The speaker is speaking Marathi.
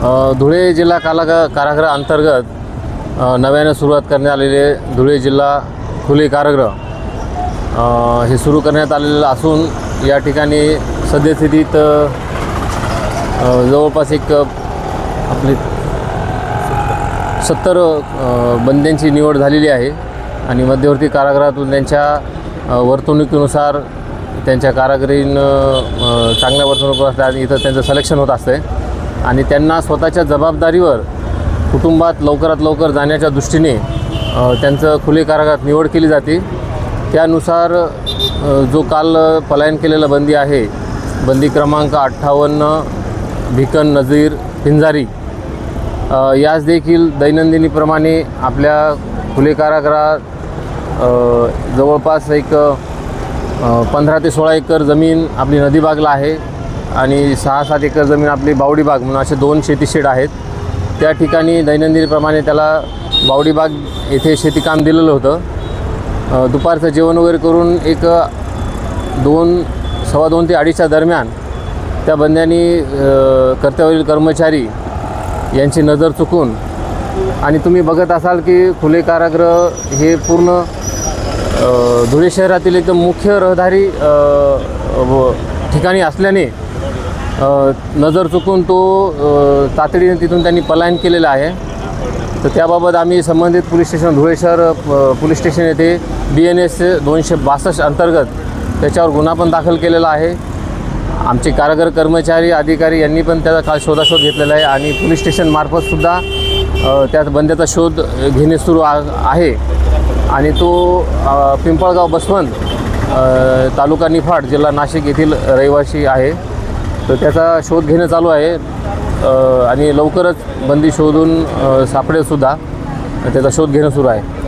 धुळे जिल्हा कारागृह अंतर्गत नव्याने सुरुवात करण्यात आलेले धुळे जिल्हा खुले कारागृह हे सुरू करण्यात आलेलं असून या ठिकाणी सद्यस्थितीत जवळपास एक आपली 70 बंद्यांची निवड झालेली आहे आणि मध्यवर्ती कारागृहातून त्यांच्या वर्तणुकीनुसार त्यांच्या कारागिरीन चांगल्या वर्तणूक असतात, इथं त्यांचं सिलेक्शन होत असते आणि त्यांना स्वतःच्या जबाबदारीवर कुटुंबात लवकरात लवकर जाण्याच्या दृष्टीने त्यांचं खुले कारागृहात निवड केली जाते। त्यानुसार जो काल पलायन केलेला बंदी आहे, बंदी क्रमांक 58 भिकन नजीर पिंजारी, यास देखील दैनंदिनीप्रमाणे आपल्या खुले कारागृहात जवळपास एक 15 ते 16 एकर जमीन आपली नदीबागला आहे आणि 6-7 एकर जमीन आपली बावडीबाग म्हणून असे 2 शेतीशेड आहेत। त्या ठिकाणी दैनंदिनीप्रमाणे त्याला बावडीबाग येथे शेतीकाम दिलेलं होतं। दुपारचं जेवण वगैरे करून एक 2:15 ते 2:30च्या दरम्यान त्या बंद्यांनी कर्तव्यावरील कर्मचारी यांची नजर चुकून, आणि तुम्ही बघत असाल की खुले कारागृह हे पूर्ण धुळे शहरातील एकदम मुख्य रहदारी ठिकाणी असल्याने नजर चुकून तो तातडीने तिथून त्यांनी पलायन केलेलं आहे। तर त्याबाबत आम्ही संबंधित पोलीस स्टेशन धुळे शहर पोलीस स्टेशन येथे BNS 262 अंतर्गत त्याच्यावर गुन्हा पण दाखल केलेला आहे। आमचे कारागृह कर्मचारी अधिकारी यांनी पण त्याचा काल शोधाशोध घेतलेला आहे आणि पोलीस स्टेशनमार्फतसुद्धा त्या बंद्याचा शोध घेणे सुरू आहे आणि तो पिंपळगाव बसवंत तालुका निफाड जिल्हा नाशिक येथील रहिवासी आहे। तर त्याचा शोध घेणं चालू आहे आणि लवकरच बंदी शोधून सापडेलसुद्धा, त्याचा शोध घेणं सुरू आहे।